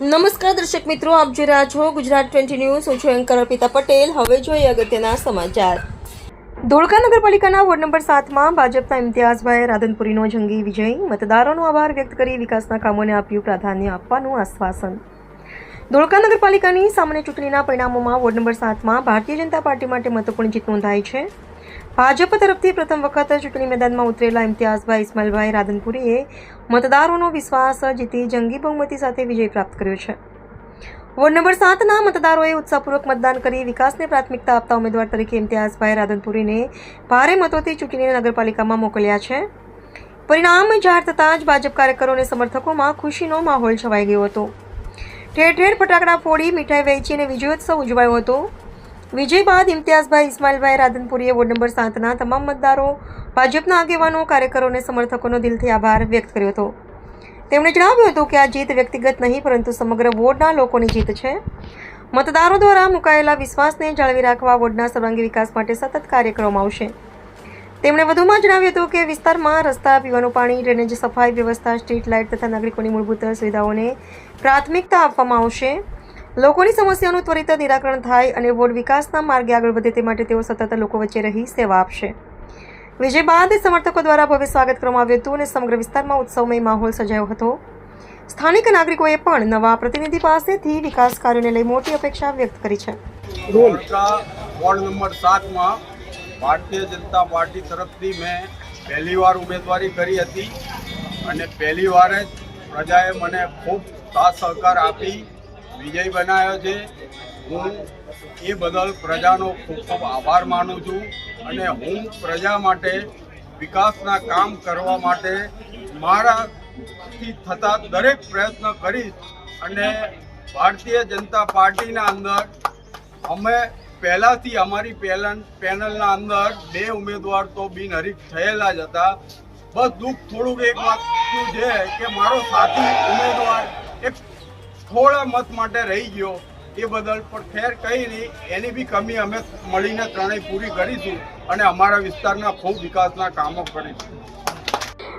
નમસ્કાર દર્શક મિત્રો, આપ જોઈ રહ્યા છો ગુજરાત 20 ન્યૂઝ. હું છું એન્કર અર્પિતા પટેલ. હવે જોઈએ અગત્યના સમાચાર. ધોળકા નગરપાલિકાના વોર્ડ નંબર 7માં ભાજપના ઇમ્તિયાઝભાઈ રાધનપુરીનો જંગી વિજય. મતદારોનો આભાર વ્યક્ત કરી વિકાસના કામોને આપ્યું પ્રાધાન્ય આપવાનું આશ્વાસન. ધોળકા નગરપાલિકાની સામાન્ય ચૂંટણીના પરિણામોમાં ward number 7માં Bharatiya Janata party માટે મહત્વપૂર્ણ જીત નોંધાઈ છે. ભાજપ તરફથી પ્રથમ વખત ચૂંટણી મેદાનમાં ઉતરેલા ઇમ્તિયાઝભાઈ ઇસ્માઇલભાઈ રાધનપુરીએ મતદારોનો વિશ્વાસ જીતી જંગી બહુમતી સાથે વિજય પ્રાપ્ત કર્યો છે. વોર્ડ નંબર 7ના મતદારોએ ઉત્સાહપૂર્વક મતદાન કરી વિકાસને પ્રાથમિકતા આપતા ઉમેદવાર તરીકે ઇમ્તિયાઝભાઈ રાધનપુરીને ભારે મતોથી ચૂંટીને નગરપાલિકામાં મોકલ્યા છે. પરિણામ જાહેર થતાં જ ભાજપ કાર્યકરો અને સમર્થકોમાં ખુશીનો માહોલ છવાઈ ગયો હતો. ઠેર ઠેર ફટાકડા ફોડી મીઠાઈ વહેંચી અને વિજયોત્સવ ઉજવાયો હતો. વિજય બાદ ઇમ્તિયાઝભાઈ ઇસ્માઇલભાઈ રાધનપુરીએ વોર્ડ નંબર 7ના તમામ મતદારો, ભાજપના આગેવાનો, કાર્યકરો અને સમર્થકોનો દિલથી આભાર વ્યક્ત કર્યો હતો. તેમણે જણાવ્યું હતું કે આ જીત વ્યક્તિગત નહીં પરંતુ સમગ્ર વોર્ડના લોકોની જીત છે. મતદારો દ્વારા મુકાયેલા વિશ્વાસને જાળવી રાખવા વોર્ડના સર્વાંગી વિકાસ માટે સતત કાર્ય કરવામાં આવશે. તેમણે વધુમાં જણાવ્યું હતું કે વિસ્તારમાં રસ્તા, પીવાનું પાણી, ડ્રેનેજ, સફાઈ વ્યવસ્થા, સ્ટ્રીટ લાઇટ તથા નાગરિકોની મૂળભૂત સુવિધાઓને પ્રાથમિકતા આપવામાં આવશે. લોકોની સમસ્યાઓનું ત્વરિત નિરાકરણ થાય અને વોર્ડ વિકાસના માર્ગે આગળ વધે તે માટે તેઓ સતત લોકો વચ્ચે રહી સેવા આપશે. વિજય બાદ સમર્થકો દ્વારા ભવ્ય સ્વાગત કરવામાં આવ્યું હતું અને સમગ્ર વિસ્તારમાં ઉત્સવમય માહોલ સર્જાયો હતો. સ્થાનિક નાગરિકોએ પણ નવા પ્રતિનિધિ પાસેથી વિકાસ કાર્યોને લઈ મોટી અપેક્ષા વ્યક્ત કરી છે. Ward number 7માં Bharatiya Janata party તરફથી મેં પહેલીવાર ઉમેદવારી કરી હતી અને પહેલીવાર જ પ્રજાએ મને ખૂબ સાથ સહકાર આપી વિજય બનાવ્યો છે. હું એ બદલ પ્રજાનો ખૂબ ખૂબ આભાર માનું છું અને હું પ્રજા માટે વિકાસના કામ કરવા માટે મારાથી થતા દરેક પ્રયત્ન કરીશ. અને ભારતીય જનતા પાર્ટીના અંદર અમે પહેલાંથી અમારી પેનલના અંદર 2 ઉમેદવાર તો બિનહરીફ થયેલા જ હતા. બસ દુઃખ થોડુંક એક વાતનું છે કે મારો સાથી ઉમેદવાર એક થોડા મત માટે રહી ગયો. એ બદલ પણ ખેર કંઈ નહીં, એની બી કમી અમે મળીને ત્રણેય પૂરી કરીશું અને અમારા વિસ્તારના ખૂબ વિકાસના કામો કરીશું.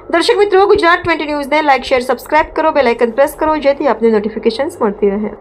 દર્શક મિત્રો, ગુજરાત 20 ન્યૂઝને લાઇક, શેર, સબસ્ક્રાઇબ કરો, બેલ આઇકન પ્રેસ કરો જેથી આપને નોટિફિકેશન્સ મળતી રહે.